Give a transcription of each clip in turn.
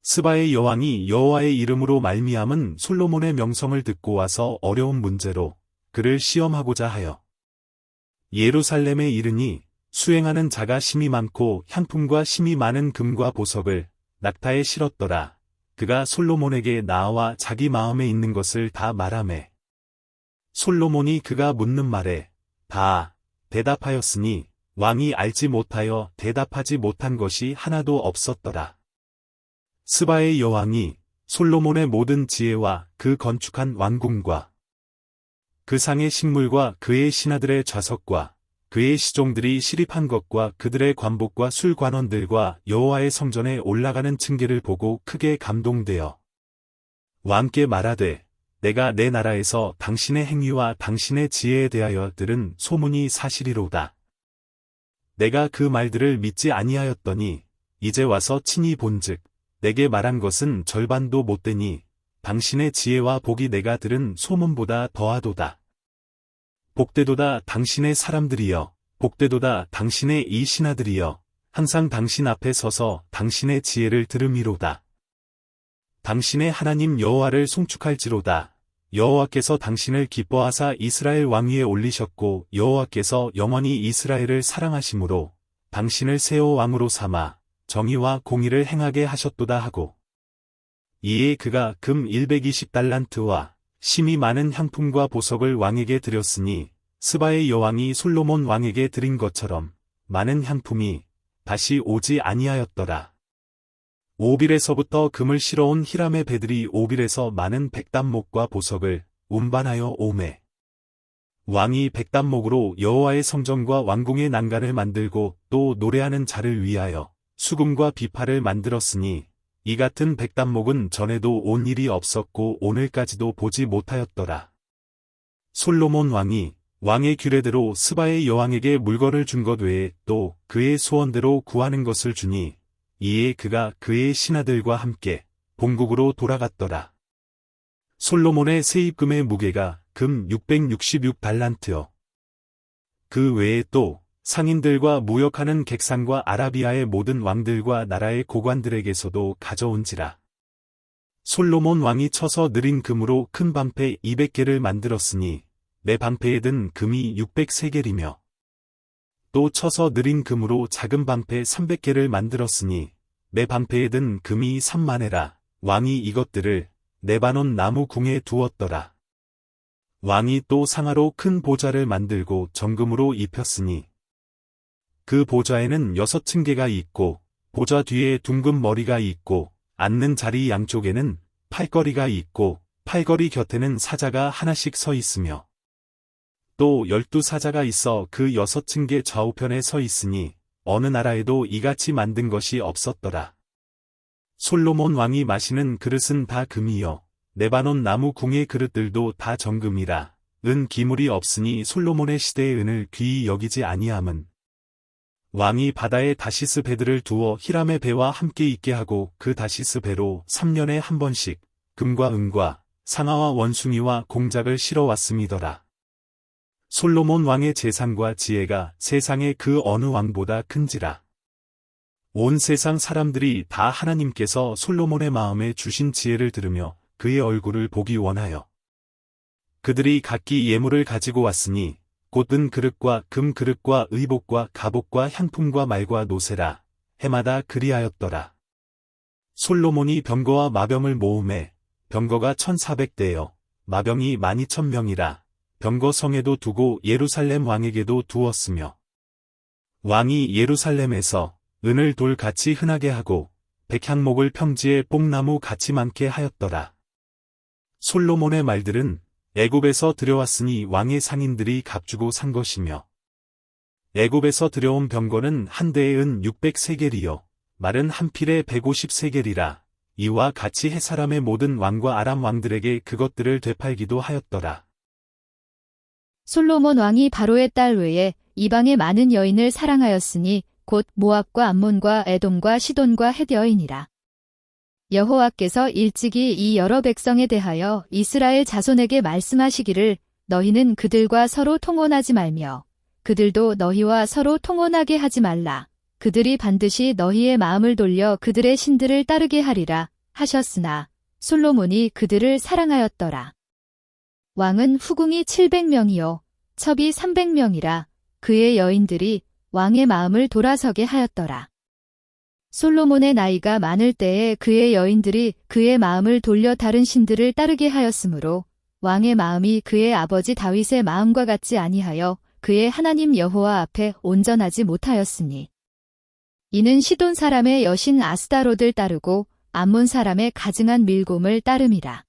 스바의 여왕이 여호와의 이름으로 말미암은 솔로몬의 명성을 듣고 와서 어려운 문제로 그를 시험하고자 하여 예루살렘에 이르니 수행하는 자가 심히 많고 향품과 심히 많은 금과 보석을 낙타에 실었더라. 그가 솔로몬에게 나와 자기 마음에 있는 것을 다 말하매 솔로몬이 그가 묻는 말에 다 대답하였으니 왕이 알지 못하여 대답하지 못한 것이 하나도 없었더라. 스바의 여왕이 솔로몬의 모든 지혜와 그 건축한 왕궁과 그 상의 식물과 그의 신하들의 좌석과 그의 시종들이 시립한 것과 그들의 관복과 술관원들과 여호와의 성전에 올라가는 층계를 보고 크게 감동되어 왕께 말하되 내가 내 나라에서 당신의 행위와 당신의 지혜에 대하여 들은 소문이 사실이로다. 내가 그 말들을 믿지 아니하였더니 이제 와서 친히 본즉 내게 말한 것은 절반도 못되니 당신의 지혜와 복이 내가 들은 소문보다 더하도다. 복되도다 당신의 사람들이여, 복되도다 당신의 이 신하들이여, 항상 당신 앞에 서서 당신의 지혜를 들음이로다. 당신의 하나님 여호와를 송축할지로다. 여호와께서 당신을 기뻐하사 이스라엘 왕위에 올리셨고 여호와께서 영원히 이스라엘을 사랑하심으로 당신을 세워 왕으로 삼아 정의와 공의를 행하게 하셨도다 하고 이에 그가 금 120달란트와 심히 많은 향품과 보석을 왕에게 드렸으니 스바의 여왕이 솔로몬 왕에게 드린 것처럼 많은 향품이 다시 오지 아니하였더라. 오빌에서부터 금을 실어온 히람의 배들이 오빌에서 많은 백단목과 보석을 운반하여 오매 왕이 백단목으로 여호와의 성전과 왕궁의 난간을 만들고 또 노래하는 자를 위하여 수금과 비파를 만들었으니 이 같은 백단목은 전에도 온 일이 없었고 오늘까지도 보지 못하였더라. 솔로몬 왕이 왕의 규례대로 스바의 여왕에게 물건을 준 것 외에 또 그의 소원대로 구하는 것을 주니 이에 그가 그의 신하들과 함께 본국으로 돌아갔더라. 솔로몬의 세입금의 무게가 금 666달란트여. 그 외에 또 상인들과 무역하는 객상과 아라비아의 모든 왕들과 나라의 고관들에게서도 가져온지라. 솔로몬 왕이 쳐서 느린 금으로 큰 방패 200개를 만들었으니 매 방패에 든 금이 600세겔이며 또 쳐서 느린 금으로 작은 방패 300개를 만들었으니 매 방패에 든 금이 3만에라. 왕이 이것들을 레바논 나무 궁에 두었더라. 왕이 또 상아로 큰 보좌를 만들고 정금으로 입혔으니 그 보좌에는 6층계가 있고 보좌 뒤에 둥근 머리가 있고 앉는 자리 양쪽에는 팔걸이가 있고 팔걸이 곁에는 사자가 하나씩 서 있으며 또 12사자가 있어 그 6층계 좌우편에 서 있으니 어느 나라에도 이같이 만든 것이 없었더라. 솔로몬 왕이 마시는 그릇은 다 금이요 레바논 나무 궁의 그릇들도 다 정금이라. 은 기물이 없으니 솔로몬의 시대의 은을 귀히 여기지 아니함은 왕이 바다에 다시스 배들을 두어 히람의 배와 함께 있게 하고 그 다시스 배로 3년에 한 번씩 금과 은과 상아와 원숭이와 공작을 실어왔음이더라. 솔로몬 왕의 재산과 지혜가 세상의 그 어느 왕보다 큰지라. 온 세상 사람들이 다 하나님께서 솔로몬의 마음에 주신 지혜를 들으며 그의 얼굴을 보기 원하여 그들이 각기 예물을 가지고 왔으니 곧 은 그릇과 금 그릇과 의복과 갑옷과 향품과 말과 노새라. 해마다 그리하였더라. 솔로몬이 병거와 마병을 모으매 병거가 1400대여 마병이 12000명이라. 병거 성에도 두고 예루살렘 왕에게도 두었으며 왕이 예루살렘에서 은을 돌같이 흔하게 하고 백향목을 평지에 뽕나무 같이 많게 하였더라. 솔로몬의 말들은 애굽에서 들여왔으니 왕의 상인들이 값주고 산 것이며 애굽에서 들여온 병거는 한 대에 은 600세겔이요 말은 한 필에 150세겔이라. 이와 같이 헷사람의 모든 왕과 아람 왕들에게 그것들을 되팔기도 하였더라. 솔로몬 왕이 바로의 딸 외에 이방의 많은 여인을 사랑하였으니 곧 모압과 암몬과 에돔과 시돈과 헷 여인이라. 여호와께서 일찍이 이 여러 백성에 대하여 이스라엘 자손에게 말씀하시기를 너희는 그들과 서로 통혼하지 말며 그들도 너희와 서로 통혼하게 하지 말라. 그들이 반드시 너희의 마음을 돌려 그들의 신들을 따르게 하리라. 하셨으나 솔로몬이 그들을 사랑하였더라. 왕은 후궁이 700명이요 첩이 300명이라 그의 여인들이 왕의 마음을 돌아서게 하였더라. 솔로몬의 나이가 많을 때에 그의 여인들이 그의 마음을 돌려 다른 신들을 따르게 하였으므로 왕의 마음이 그의 아버지 다윗의 마음과 같지 아니하여 그의 하나님 여호와 앞에 온전하지 못하였으니 이는 시돈 사람의 여신 아스다롯을 따르고 암몬 사람의 가증한 밀곰을 따름이라.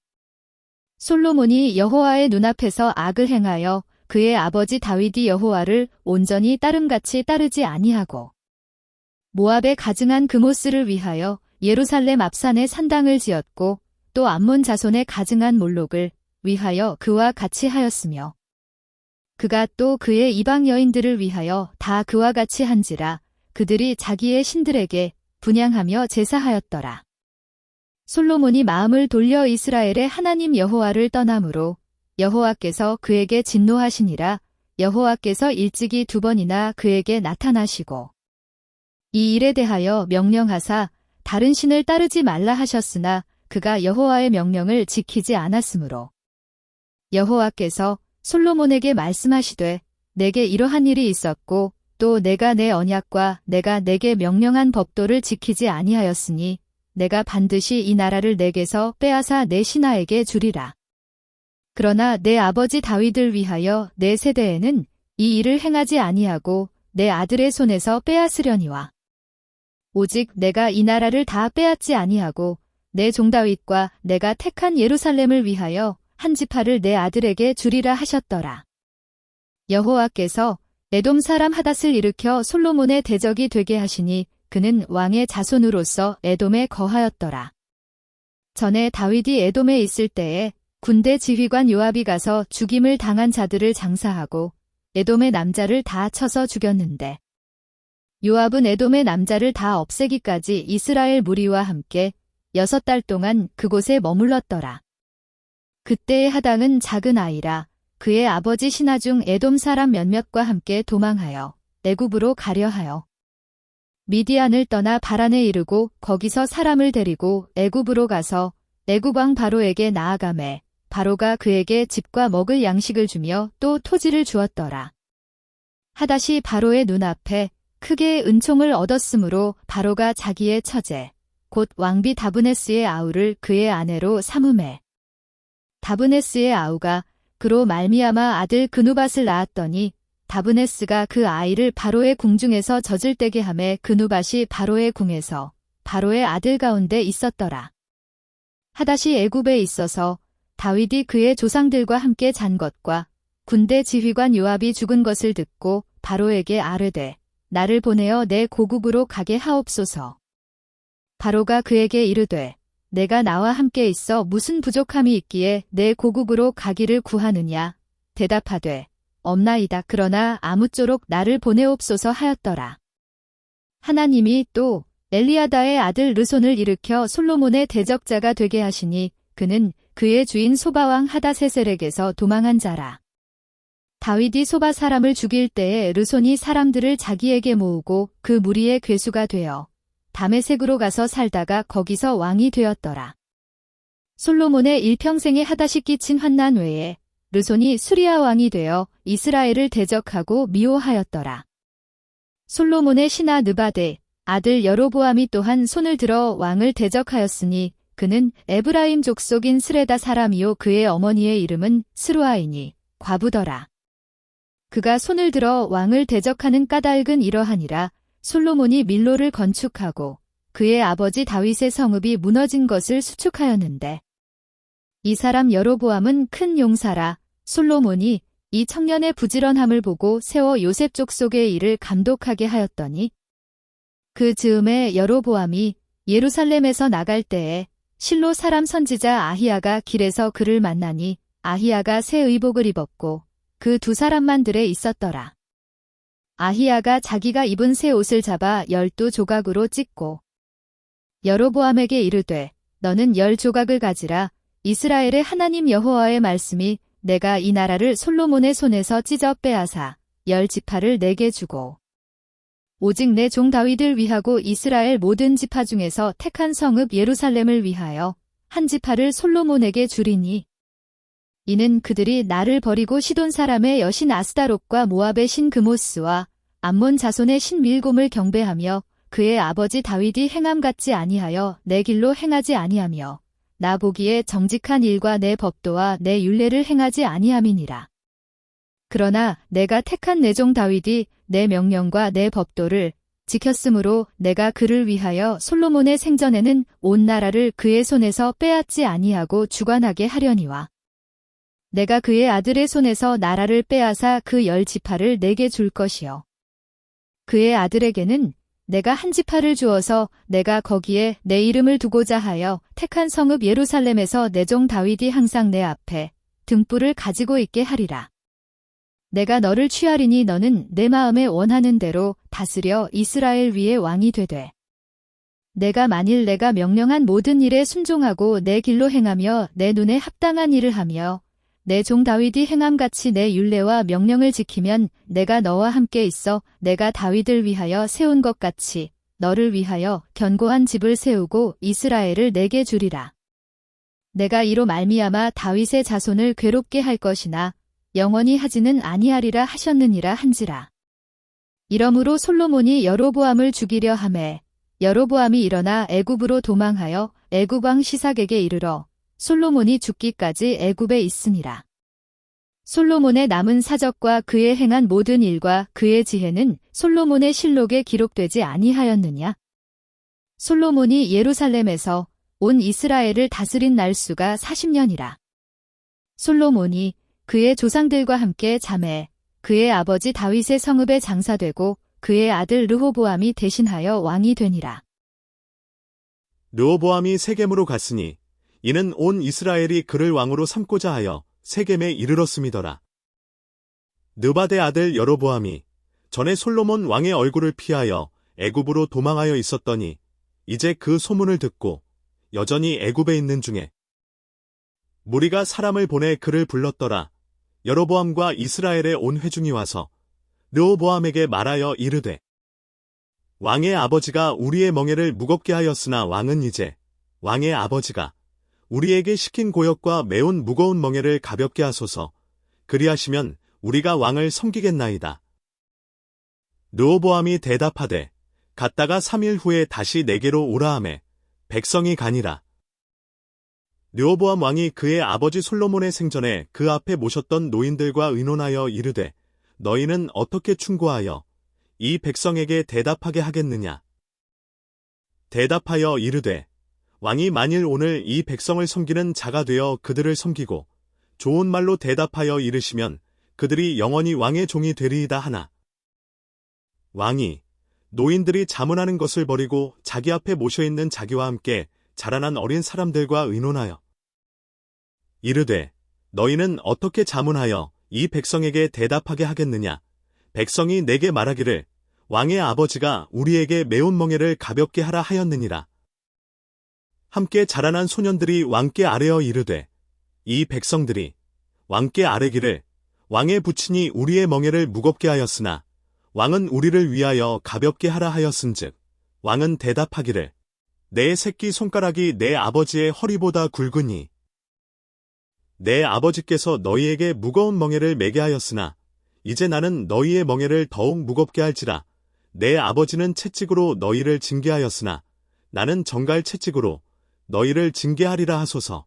솔로몬이 여호와의 눈앞에서 악을 행하여 그의 아버지 다윗이 여호와를 온전히 따름같이 따르지 아니하고 모압의 가증한 그모스를 위하여 예루살렘 앞산에 산당을 지었고 또 암몬 자손의 가증한 몰록을 위하여 그와 같이 하였으며 그가 또 그의 이방 여인들을 위하여 다 그와 같이 한지라 그들이 자기의 신들에게 분향하며 제사하였더라. 솔로몬이 마음을 돌려 이스라엘의 하나님 여호와를 떠나므로 여호와께서 그에게 진노하시니라. 여호와께서 일찍이 2번이나 그에게 나타나시고 이 일에 대하여 명령하사 다른 신을 따르지 말라 하셨으나 그가 여호와의 명령을 지키지 않았으므로 여호와께서 솔로몬에게 말씀하시되 내게 이러한 일이 있었고 또 내가 내 언약과 내가 내게 명령한 법도를 지키지 아니하였으니 내가 반드시 이 나라를 내게서 빼앗아 내 신하에게 주리라. 그러나 내 아버지 다윗을 위하여 내 세대에는 이 일을 행하지 아니하고 내 아들의 손에서 빼앗으려니와 오직 내가 이 나라를 다 빼앗지 아니하고 내 종 다윗과 내가 택한 예루살렘을 위하여 한 지파를 내 아들에게 주리라 하셨더라. 여호와께서 에돔 사람 하닷을 일으켜 솔로몬의 대적이 되게 하시니 그는 왕의 자손으로서 에돔에 거하였더라. 전에 다윗이 에돔에 있을 때에 군대 지휘관 요압이 가서 죽임을 당한 자들을 장사하고 에돔의 남자를 다 쳐서 죽였는데 요압은 에돔의 남자를 다 없애기까지 이스라엘 무리와 함께 6달 동안 그곳에 머물렀더라. 그때의 하당은 작은 아이라 그의 아버지 신하 중 에돔 사람 몇몇과 함께 도망하여 애굽으로 가려 하여 미디안을 떠나 바란에 이르고 거기서 사람을 데리고 애굽으로 가서 애굽 왕 바로에게 나아가매 바로가 그에게 집과 먹을 양식을 주며 또 토지를 주었더라. 하닷이 바로의 눈앞에 크게 은총을 얻었으므로 바로가 자기의 처제 곧 왕비 다브네스의 아우를 그의 아내로 삼음해 다브네스의 아우가 그로 말미암아 아들 그누밧을 낳았더니 다브네스가 그 아이를 바로의 궁중에서 젖을떼게 하매 그누밧이 바로의 궁에서 바로의 아들 가운데 있었더라. 하닷이 애굽에 있어서 다윗이 그의 조상들과 함께 잔 것과 군대 지휘관 요압이 죽은 것을 듣고 바로에게 아뢰되 나를 보내어 내 고국으로 가게 하옵소서. 바로가 그에게 이르되 내가 나와 함께 있어 무슨 부족함이 있기에 내 고국으로 가기를 구하느냐. 대답하되 없나이다. 그러나 아무쪼록 나를 보내옵소서 하였더라. 하나님이 또 엘리아다의 아들 르손을 일으켜 솔로몬의 대적자가 되게 하시니 그는 그의 주인 소바왕 하닷세셀에게서 도망한 자라. 다윗이 소바 사람을 죽일 때에 르손이 사람들을 자기에게 모으고 그 무리의 괴수가 되어 다메섹으로 가서 살다가 거기서 왕이 되었더라. 솔로몬의 일평생에 하닷이 끼친 환난 외에 르손이 수리아 왕이 되어 이스라엘을 대적하고 미워하였더라. 솔로몬의 신하 느바데 아들 여로보암이 또한 손을 들어 왕을 대적하였으니 그는 에브라임 족속인 스레다 사람이요 그의 어머니의 이름은 스루아이니 과부더라. 그가 손을 들어 왕을 대적하는 까닭은 이러하니라. 솔로몬이 밀로를 건축하고 그의 아버지 다윗의 성읍이 무너진 것을 수축하였는데 이 사람 여로보암은 큰 용사라. 솔로몬이 이 청년의 부지런함을 보고 세워 요셉 족속의 일을 감독하게 하였더니 그 즈음에 여로보암이 예루살렘에서 나갈 때에 실로 사람 선지자 아히야가 길에서 그를 만나니 아히야가 새 의복을 입었고 그 2사람만 들에 있었더라. 아히야가 자기가 입은 새 옷을 잡아 12조각으로 찢고 여로보암에게 이르되 너는 10조각을 가지라. 이스라엘의 하나님 여호와의 말씀이 내가 이 나라를 솔로몬의 손에서 찢어 빼앗아 10지파를 내게 주고 오직 내 종 다윗을 위하고 이스라엘 모든 지파 중에서 택한 성읍 예루살렘을 위하여 한 지파를 솔로몬에게 주리니 이는 그들이 나를 버리고 시돈 사람의 여신 아스다롯과 모압의 신 그모스와 암몬 자손의 신 밀곰을 경배하며 그의 아버지 다윗이 행함 같지 아니하여 내 길로 행하지 아니하며 나 보기에 정직한 일과 내 법도와 내 율례를 행하지 아니함이니라. 그러나 내가 택한 내 종 다윗이 내 명령과 내 법도를 지켰으므로 내가 그를 위하여 솔로몬의 생전에는 온 나라를 그의 손에서 빼앗지 아니하고 주관하게 하려니와 내가 그의 아들의 손에서 나라를 빼앗아 그 10지파를 내게 줄 것이요 그의 아들에게는 내가 한 지파를 주어서 내가 거기에 내 이름을 두고자 하여 택한 성읍 예루살렘에서 내 종 다윗이 항상 내 앞에 등불을 가지고 있게 하리라. 내가 너를 취하리니 너는 내 마음에 원하는 대로 다스려 이스라엘 위에 왕이 되되 내가 만일 내가 명령한 모든 일에 순종하고 내 길로 행하며 내 눈에 합당한 일을 하며 내 종 다윗이 행함같이 내 율례와 명령을 지키면 내가 너와 함께 있어 내가 다윗을 위하여 세운 것 같이 너를 위하여 견고한 집을 세우고 이스라엘을 내게 주리라. 내가 이로 말미암아 다윗의 자손을 괴롭게 할 것이나 영원히 하지는 아니하리라 하셨느니라 한지라. 이러므로 솔로몬이 여로보암을 죽이려 하매 여로보암이 일어나 애굽으로 도망하여 애굽 왕 시삭에게 이르러 솔로몬이 죽기까지 애굽에 있으니라. 솔로몬의 남은 사적과 그의 행한 모든 일과 그의 지혜는 솔로몬의 실록에 기록되지 아니하였느냐? 솔로몬이 예루살렘에서 온 이스라엘을 다스린 날수가 40년이라. 솔로몬이 그의 조상들과 함께 잠에 그의 아버지 다윗의 성읍에 장사되고 그의 아들 르호보암이 대신하여 왕이 되니라. 르호보암이 세겜으로 갔으니 이는 온 이스라엘이 그를 왕으로 삼고자 하여 세겜에 이르렀음이더라. 느바데 아들 여로보암이 전에 솔로몬 왕의 얼굴을 피하여 애굽으로 도망하여 있었더니 이제 그 소문을 듣고 여전히 애굽에 있는 중에 무리가 사람을 보내 그를 불렀더라. 여로보암과 이스라엘의 온 회중이 와서 르호보암에게 말하여 이르되 왕의 아버지가 우리의 멍에를 무겁게 하였으나 왕은 이제 왕의 아버지가 우리에게 시킨 고역과 매운 무거운 멍에를 가볍게 하소서. 그리하시면 우리가 왕을 섬기겠나이다. 르호보암이 대답하되 갔다가 3일 후에 다시 내게로 오라 하매 백성이 가니라. 르호보암 왕이 그의 아버지 솔로몬의 생전에 그 앞에 모셨던 노인들과 의논하여 이르되 너희는 어떻게 충고하여 이 백성에게 대답하게 하겠느냐? 대답하여 이르되 왕이 만일 오늘 이 백성을 섬기는 자가 되어 그들을 섬기고 좋은 말로 대답하여 이르시면 그들이 영원히 왕의 종이 되리이다 하나. 왕이 노인들이 자문하는 것을 버리고 자기 앞에 모셔있는 자기와 함께 자라난 어린 사람들과 의논하여 이르되 너희는 어떻게 자문하여 이 백성에게 대답하게 하겠느냐? 백성이 내게 말하기를 왕의 아버지가 우리에게 매운 멍에를 가볍게 하라 하였느니라. 함께 자라난 소년들이 왕께 아뢰어 이르되 이 백성들이 왕께 아뢰기를 왕의 부친이 우리의 멍에를 무겁게 하였으나 왕은 우리를 위하여 가볍게 하라 하였은즉 왕은 대답하기를 내 새끼 손가락이 내 아버지의 허리보다 굵으니 내 아버지께서 너희에게 무거운 멍에를 매게 하였으나 이제 나는 너희의 멍에를 더욱 무겁게 할지라. 내 아버지는 채찍으로 너희를 징계하였으나 나는 정갈 채찍으로 너희를 징계하리라 하소서.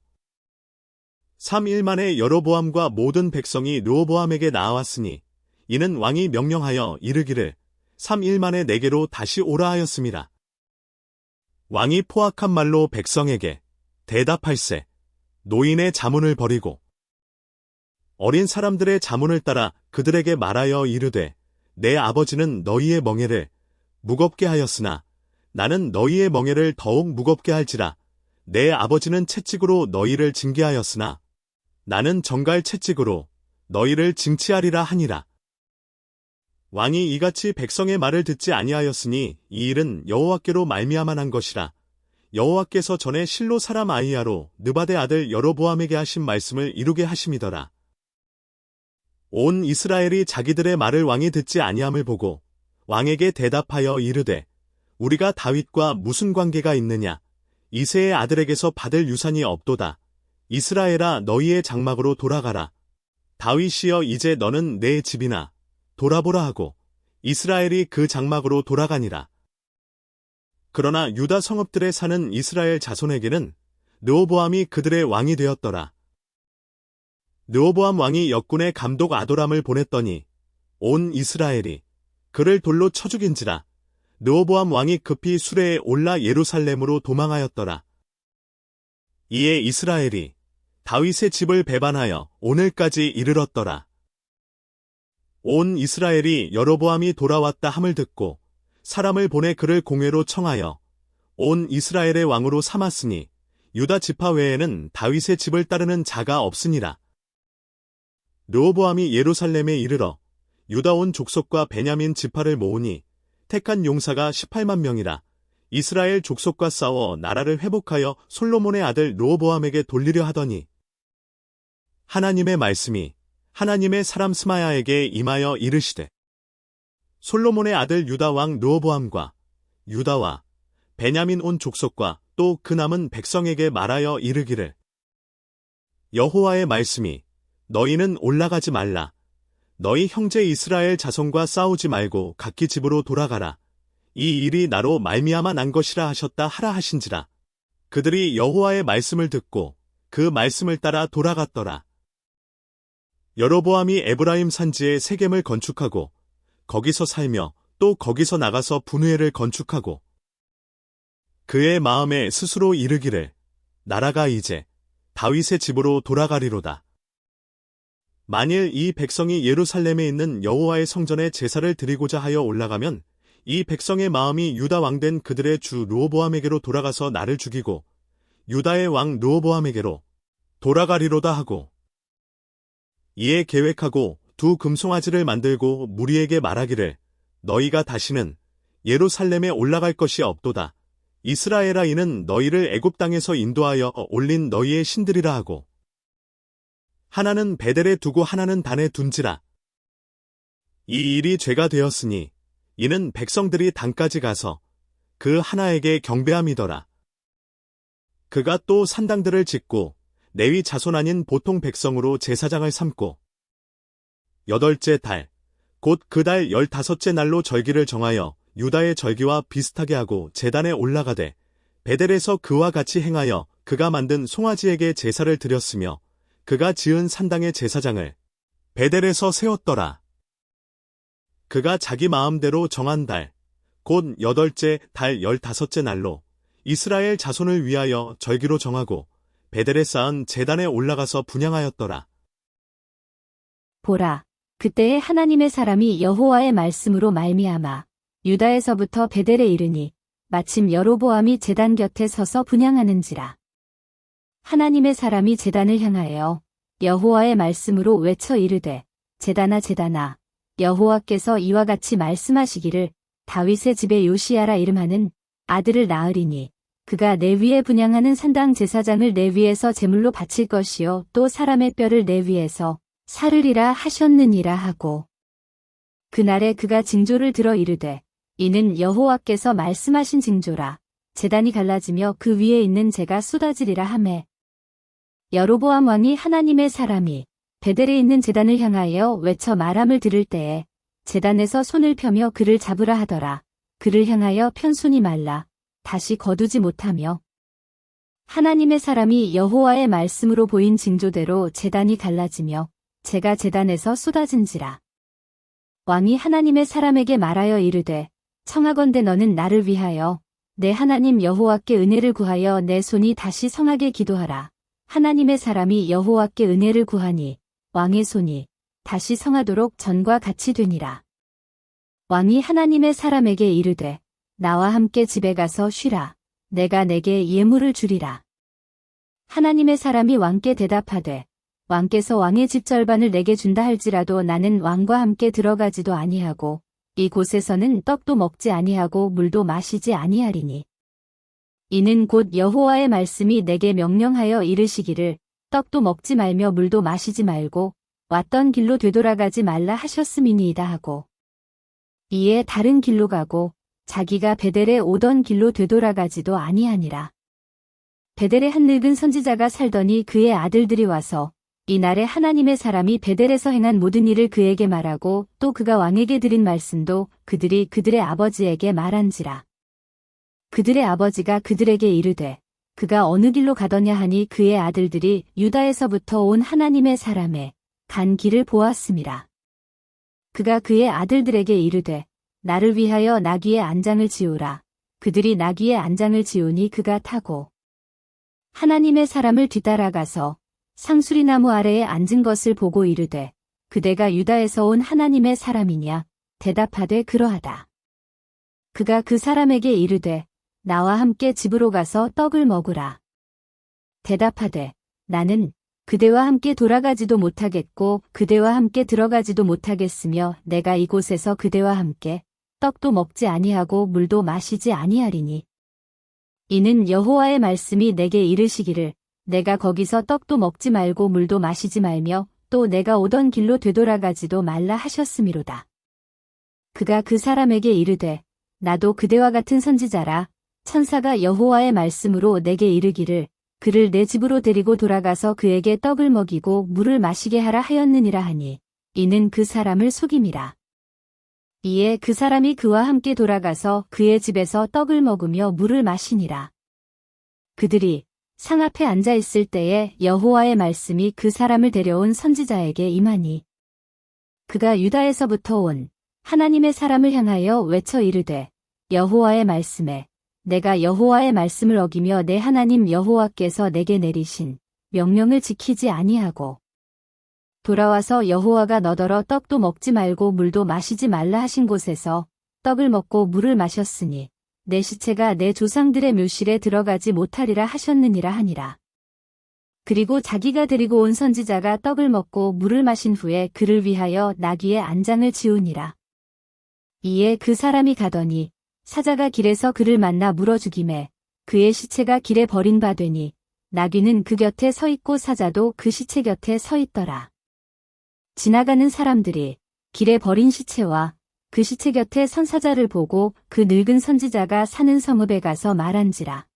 3일 만에 여로보암과 모든 백성이 르호보암에게 나아왔으니 이는 왕이 명령하여 이르기를 3일 만에 내게로 다시 오라 하였음이라. 왕이 포악한 말로 백성에게 대답할세 노인의 자문을 버리고 어린 사람들의 자문을 따라 그들에게 말하여 이르되 내 아버지는 너희의 멍에를 무겁게 하였으나 나는 너희의 멍에를 더욱 무겁게 할지라. 내 아버지는 채찍으로 너희를 징계하였으나 나는 정갈 채찍으로 너희를 징치하리라 하니라. 왕이 이같이 백성의 말을 듣지 아니하였으니 이 일은 여호와께로 말미암아 난 것이라. 여호와께서 전에 실로 사람 아히야로 느바데 아들 여로보암에게 하신 말씀을 이루게 하심이더라. 온 이스라엘이 자기들의 말을 왕이 듣지 아니함을 보고 왕에게 대답하여 이르되 우리가 다윗과 무슨 관계가 있느냐? 이새의 아들에게서 받을 유산이 없도다. 이스라엘아 너희의 장막으로 돌아가라. 다윗이여 이제 너는 내 집이나 돌아보라 하고 이스라엘이 그 장막으로 돌아가니라. 그러나 유다 성읍들에 사는 이스라엘 자손에게는 르호보암이 그들의 왕이 되었더라. 르호보암 왕이 역군의 감독 아도람을 보냈더니 온 이스라엘이 그를 돌로 쳐 죽인지라. 르호보암 왕이 급히 수레에 올라 예루살렘으로 도망하였더라. 이에 이스라엘이 다윗의 집을 배반하여 오늘까지 이르렀더라. 온 이스라엘이 여로보암이 돌아왔다 함을 듣고 사람을 보내 그를 공회로 청하여 온 이스라엘의 왕으로 삼았으니 유다 지파 외에는 다윗의 집을 따르는 자가 없으니라. 르호보암이 예루살렘에 이르러 유다 온 족속과 베냐민 지파를 모으니 택한 용사가 18만 명이라. 이스라엘 족속과 싸워 나라를 회복하여 솔로몬의 아들 르호보암에게 돌리려 하더니 하나님의 말씀이 하나님의 사람 스마야에게 임하여 이르시되 솔로몬의 아들 유다 왕 르호보암과 유다와 베냐민 온 족속과 또 그 남은 백성에게 말하여 이르기를 여호와의 말씀이 너희는 올라가지 말라. 너희 형제 이스라엘 자손과 싸우지 말고 각기 집으로 돌아가라. 이 일이 나로 말미암아 난 것이라 하셨다 하라 하신지라. 그들이 여호와의 말씀을 듣고 그 말씀을 따라 돌아갔더라. 여로보암이 에브라임 산지에 세겜을 건축하고 거기서 살며 또 거기서 나가서 분회를 건축하고 그의 마음에 스스로 이르기를 나라가 이제 다윗의 집으로 돌아가리로다. 만일 이 백성이 예루살렘에 있는 여호와의 성전에 제사를 드리고자 하여 올라가면 이 백성의 마음이 유다 왕된 그들의 주 르호보암에게로 돌아가서 나를 죽이고 유다의 왕 르호보암에게로 돌아가리로다 하고 이에 계획하고 두 금송아지를 만들고 무리에게 말하기를 너희가 다시는 예루살렘에 올라갈 것이 없도다. 이스라엘아 이는 너희를 애굽 땅에서 인도하여 올린 너희의 신들이라 하고 하나는 베델에 두고 하나는 단에 둔지라. 이 일이 죄가 되었으니 이는 백성들이 단까지 가서 그 하나에게 경배함이더라. 그가 또 산당들을 짓고 레위 자손 아닌 보통 백성으로 제사장을 삼고 8째 달, 곧 그 달 15째 날로 절기를 정하여 유다의 절기와 비슷하게 하고 제단에 올라가되 베델에서 그와 같이 행하여 그가 만든 송아지에게 제사를 드렸으며 그가 지은 산당의 제사장을 베델에서 세웠더라. 그가 자기 마음대로 정한 달, 곧 8째 달 15째 날로 이스라엘 자손을 위하여 절기로 정하고 베델에 쌓은 제단에 올라가서 분향하였더라. 보라, 그때에 하나님의 사람이 여호와의 말씀으로 말미암아 유다에서부터 베델에 이르니 마침 여로보암이 제단 곁에 서서 분향하는지라. 하나님의 사람이 제단을 향하여 여호와의 말씀으로 외쳐 이르되 제단아 제단아 여호와께서 이와 같이 말씀하시기를 다윗의 집에 요시야라 이름하는 아들을 낳으리니 그가 내 위에 분향하는 산당 제사장을 내 위에서 제물로 바칠 것이요 또 사람의 뼈를 내 위에서 사르리라 하셨느니라 하고 그날에 그가 징조를 들어 이르되 이는 여호와께서 말씀하신 징조라. 제단이 갈라지며 그 위에 있는 재가 쏟아지리라 하매 여로보암 왕이 하나님의 사람이 베델에 있는 제단을 향하여 외쳐 말함을 들을 때에 제단에서 손을 펴며 그를 잡으라 하더라. 그를 향하여 편손이 말라 다시 거두지 못하며 하나님의 사람이 여호와의 말씀으로 보인 징조대로 제단이 갈라지며 재가 제단에서 쏟아진지라. 왕이 하나님의 사람에게 말하여 이르되 청하건대 너는 나를 위하여 내 하나님 여호와께 은혜를 구하여 내 손이 다시 성하게 기도하라. 하나님의 사람이 여호와께 은혜를 구하니 왕의 손이 다시 성하도록 전과 같이 되니라. 왕이 하나님의 사람에게 이르되 나와 함께 집에 가서 쉬라. 내가 내게 예물을 주리라. 하나님의 사람이 왕께 대답하되 왕께서 왕의 집 절반을 내게 준다 할지라도 나는 왕과 함께 들어가지도 아니하고 이곳에서는 떡도 먹지 아니하고 물도 마시지 아니하리니 이는 곧 여호와의 말씀이 내게 명령하여 이르시기를 떡도 먹지 말며 물도 마시지 말고 왔던 길로 되돌아가지 말라 하셨음이니이다 하고 이에 다른 길로 가고 자기가 베델에 오던 길로 되돌아가지도 아니하니라. 베델에 한 늙은 선지자가 살더니 그의 아들들이 와서 이날에 하나님의 사람이 베델에서 행한 모든 일을 그에게 말하고 또 그가 왕에게 드린 말씀도 그들이 그들의 아버지에게 말한지라. 그들의 아버지가 그들에게 이르되 그가 어느 길로 가더냐 하니 그의 아들들이 유다에서부터 온 하나님의 사람의 간 길을 보았음이라. 그가 그의 아들들에게 이르되 나를 위하여 나귀의 안장을 지우라. 그들이 나귀의 안장을 지우니 그가 타고 하나님의 사람을 뒤따라가서 상수리나무 아래에 앉은 것을 보고 이르되 그대가 유다에서 온 하나님의 사람이냐? 대답하되 그러하다. 그가 그 사람에게 이르되 나와 함께 집으로 가서 떡을 먹으라. 대답하되 나는 그대와 함께 돌아가지도 못하겠고 그대와 함께 들어가지도 못하겠으며 내가 이곳에서 그대와 함께 떡도 먹지 아니하고 물도 마시지 아니하리니 이는 여호와의 말씀이 내게 이르시기를 내가 거기서 떡도 먹지 말고 물도 마시지 말며 또 내가 오던 길로 되돌아가지도 말라 하셨음이로다. 그가 그 사람에게 이르되 나도 그대와 같은 선지자라. 천사가 여호와의 말씀으로 내게 이르기를 그를 내 집으로 데리고 돌아가서 그에게 떡을 먹이고 물을 마시게 하라 하였느니라 하니 이는 그 사람을 속임이라. 이에 그 사람이 그와 함께 돌아가서 그의 집에서 떡을 먹으며 물을 마시니라. 그들이 상 앞에 앉아 있을 때에 여호와의 말씀이 그 사람을 데려온 선지자에게 임하니 그가 유다에서부터 온 하나님의 사람을 향하여 외쳐 이르되 여호와의 말씀에 내가 여호와의 말씀을 어기며 내 하나님 여호와께서 내게 내리신 명령을 지키지 아니하고 돌아와서 여호와가 너더러 떡도 먹지 말고 물도 마시지 말라 하신 곳에서 떡을 먹고 물을 마셨으니 내 시체가 내 조상들의 묘실에 들어가지 못하리라 하셨느니라 하니라. 그리고 자기가 데리고 온 선지자가 떡을 먹고 물을 마신 후에 그를 위하여 나귀의 안장을 지우니라. 이에 그 사람이 가더니 사자가 길에서 그를 만나 물어 죽이매 그의 시체가 길에 버린 바 되니 나귀는 그 곁에 서 있고 사자도 그 시체 곁에 서 있더라. 지나가는 사람들이 길에 버린 시체와 그 시체 곁에 선 사자를 보고 그 늙은 선지자가 사는 성읍에 가서 말한지라.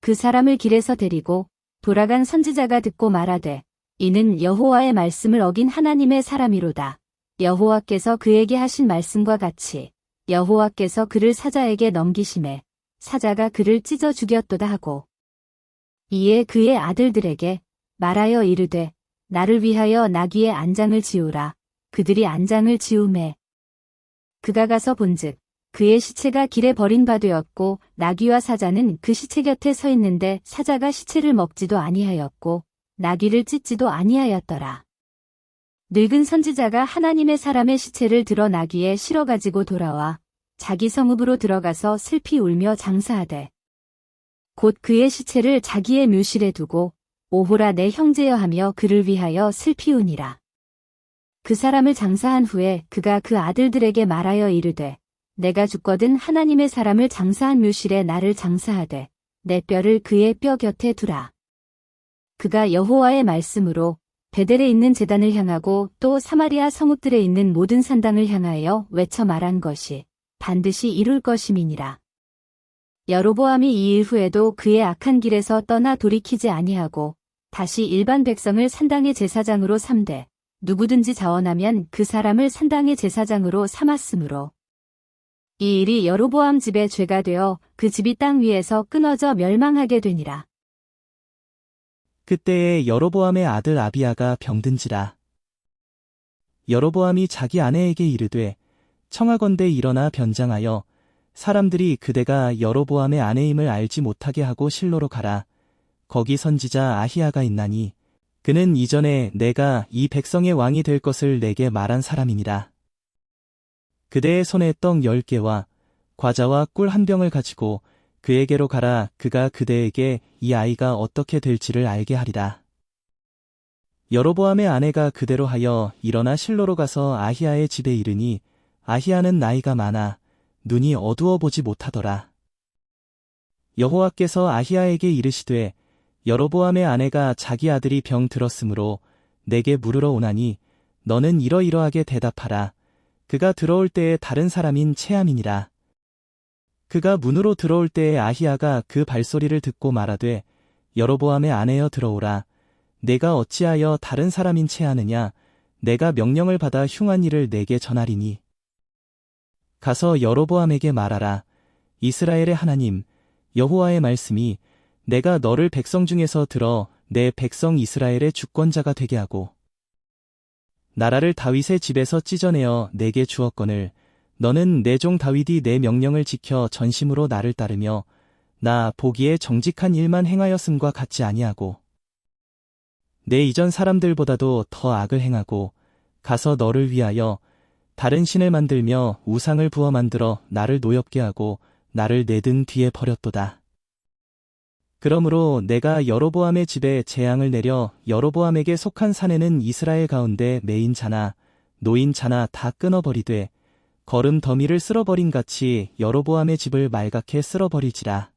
그 사람을 길에서 데리고 돌아간 선지자가 듣고 말하되 이는 여호와의 말씀을 어긴 하나님의 사람이로다. 여호와께서 그에게 하신 말씀과 같이 여호와께서 그를 사자에게 넘기심에 사자가 그를 찢어 죽였도다 하고 이에 그의 아들들에게 말하여 이르되 나를 위하여 나귀의 안장을 지우라. 그들이 안장을 지우매 그가 가서 본즉 그의 시체가 길에 버린 바 되었고 나귀와 사자는 그 시체 곁에 서 있는데 사자가 시체를 먹지도 아니하였고 나귀를 찢지도 아니하였더라. 늙은 선지자가 하나님의 사람의 시체를 들어 나귀에 실어 가지고 돌아와 자기 성읍으로 들어가서 슬피 울며 장사하되 곧 그의 시체를 자기의 묘실에 두고 오호라 내 형제여 하며 그를 위하여 슬피 우니라. 그 사람을 장사한 후에 그가 그 아들들에게 말하여 이르되 내가 죽거든 하나님의 사람을 장사한 묘실에 나를 장사하되 내 뼈를 그의 뼈 곁에 두라. 그가 여호와의 말씀으로 베델에 있는 제단을 향하고 또 사마리아 성읍들에 있는 모든 산당을 향하여 외쳐 말한 것이 반드시 이룰 것임이니라. 여로보암이 이 일 후에도 그의 악한 길에서 떠나 돌이키지 아니하고 다시 일반 백성을 산당의 제사장으로 삼되 누구든지 자원하면 그 사람을 산당의 제사장으로 삼았으므로 이 일이 여로보암 집의 죄가 되어 그 집이 땅 위에서 끊어져 멸망하게 되니라. 그때에 여로보암의 아들 아비야가 병든지라. 여로보암이 자기 아내에게 이르되 청하건대 일어나 변장하여 사람들이 그대가 여로보암의 아내임을 알지 못하게 하고 실로로 가라. 거기 선지자 아히야가 있나니 그는 이전에 내가 이 백성의 왕이 될 것을 내게 말한 사람이니라. 그대의 손에 떡 10개와 과자와 꿀 1병을 가지고 그에게로 가라. 그가 그대에게 이 아이가 어떻게 될지를 알게 하리라. 여로보암의 아내가 그대로 하여 일어나 실로로 가서 아히야의 집에 이르니 아히야는 나이가 많아 눈이 어두워 보지 못하더라. 여호와께서 아히야에게 이르시되 여로보암의 아내가 자기 아들이 병 들었으므로 내게 물으러 오나니 너는 이러이러하게 대답하라. 그가 들어올 때에 다른 사람인 체함이니라. 그가 문으로 들어올 때에 아히야가 그 발소리를 듣고 말하되 여로보암의 아내여 들어오라. 내가 어찌하여 다른 사람인 체하느냐. 내가 명령을 받아 흉한 일을 내게 전하리니. 가서 여로보암에게 말하라. 이스라엘의 하나님 여호와의 말씀이 내가 너를 백성 중에서 들어 내 백성 이스라엘의 주권자가 되게 하고 나라를 다윗의 집에서 찢어내어 내게 주었거늘 너는 내 종 다윗이 내 명령을 지켜 전심으로 나를 따르며 나 보기에 정직한 일만 행하였음과 같지 아니하고 내 이전 사람들보다도 더 악을 행하고 가서 너를 위하여 다른 신을 만들며 우상을 부어 만들어 나를 노엽게 하고 나를 내 등 뒤에 버렸도다. 그러므로 내가 여로보암의 집에 재앙을 내려 여로보암에게 속한 사내는 이스라엘 가운데 매인 자나 노인 자나 다 끊어버리되 거름 더미를 쓸어버린 같이 여로보암의 집을 말갛게 쓸어버리지라.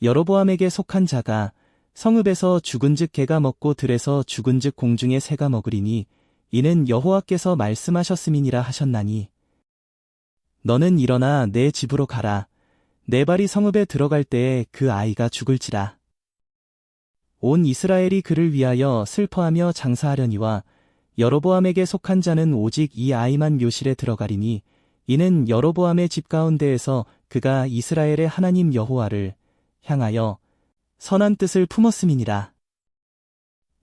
여로보암에게 속한 자가 성읍에서 죽은즉 개가 먹고 들에서 죽은즉 공중의 새가 먹으리니 이는 여호와께서 말씀하셨음이니라 하셨나니 너는 일어나 내 집으로 가라. 내 발이 성읍에 들어갈 때에 그 아이가 죽을지라. 온 이스라엘이 그를 위하여 슬퍼하며 장사하려니와 여로보암에게 속한 자는 오직 이 아이만 묘실에 들어가리니 이는 여로보암의 집 가운데에서 그가 이스라엘의 하나님 여호와를 향하여 선한 뜻을 품었음이니라.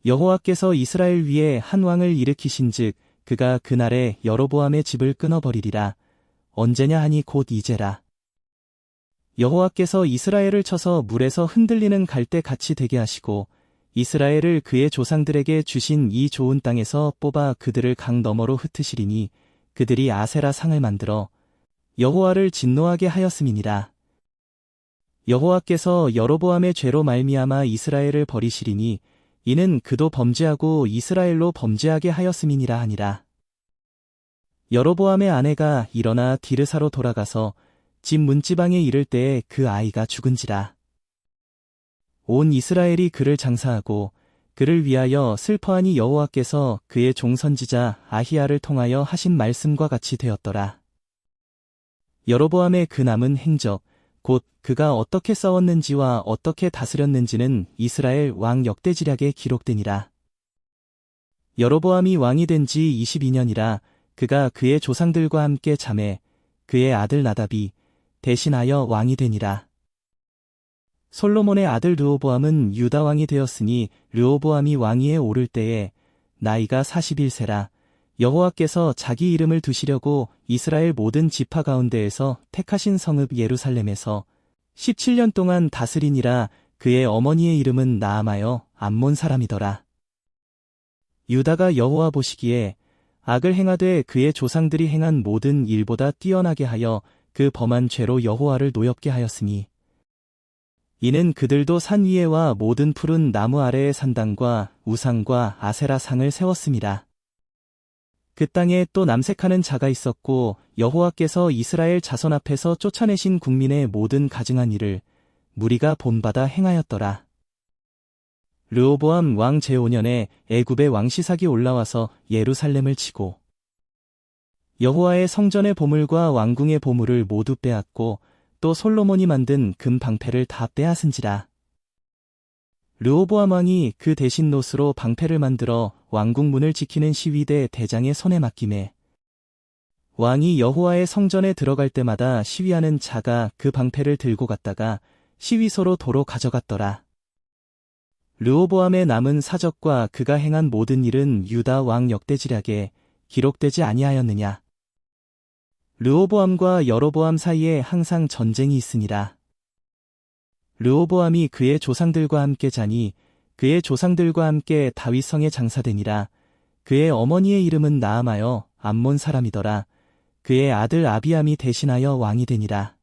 여호와께서 이스라엘 위에 한 왕을 일으키신즉 그가 그날에 여로보암의 집을 끊어버리리라. 언제냐 하니 곧 이제라. 여호와께서 이스라엘을 쳐서 물에서 흔들리는 갈대 같이 되게 하시고 이스라엘을 그의 조상들에게 주신 이 좋은 땅에서 뽑아 그들을 강 너머로 흩으시리니 그들이 아세라 상을 만들어 여호와를 진노하게 하였음이니라. 여호와께서 여로보암의 죄로 말미암아 이스라엘을 버리시리니 이는 그도 범죄하고 이스라엘로 범죄하게 하였음이니라 하니라. 여로보암의 아내가 일어나 디르사로 돌아가서 집 문지방에 이를 때에 그 아이가 죽은지라. 온 이스라엘이 그를 장사하고 그를 위하여 슬퍼하니 여호와께서 그의 종 선지자 아히야를 통하여 하신 말씀과 같이 되었더라. 여로보암의 그 남은 행적 곧 그가 어떻게 싸웠는지와 어떻게 다스렸는지는 이스라엘 왕 역대지략에 기록되니라. 여로보암이 왕이 된 지 22년이라 그가 그의 조상들과 함께 잠에 그의 아들 나답이 대신하여 왕이 되니라. 솔로몬의 아들 르호보암은 유다 왕이 되었으니 르호보암이 왕위에 오를 때에 나이가 41세라. 여호와께서 자기 이름을 두시려고 이스라엘 모든 지파 가운데에서 택하신 성읍 예루살렘에서 17년 동안 다스리니라. 그의 어머니의 이름은 나아마여 암몬 사람이더라. 유다가 여호와 보시기에 악을 행하되 그의 조상들이 행한 모든 일보다 뛰어나게 하여 그 범한 죄로 여호와를 노엽게 하였으니 이는 그들도 산 위에와 모든 푸른 나무 아래에 산당과 우상과 아세라 상을 세웠음이라. 그 땅에 또 남색하는 자가 있었고 여호와께서 이스라엘 자손 앞에서 쫓아내신 국민의 모든 가증한 일을 무리가 본받아 행하였더라. 르호보암 왕 제5년에 애굽의 왕 시삭이 올라와서 예루살렘을 치고 여호와의 성전의 보물과 왕궁의 보물을 모두 빼앗고 또 솔로몬이 만든 금 방패를 다 빼앗은지라. 르호보암 왕이 그 대신 놋으로 방패를 만들어 왕궁 문을 지키는 시위대 대장의 손에 맡김에 왕이 여호와의 성전에 들어갈 때마다 시위하는 자가 그 방패를 들고 갔다가 시위소로 도로 가져갔더라. 르호보암의 남은 사적과 그가 행한 모든 일은 유다 왕 역대지략에 기록되지 아니하였느냐. 르호보암과 여로보암 사이에 항상 전쟁이 있으니라. 르호보암이 그의 조상들과 함께 자니 그의 조상들과 함께 다윗성에 장사되니라. 그의 어머니의 이름은 나아마여 암몬 사람이더라. 그의 아들 아비암이 대신하여 왕이 되니라.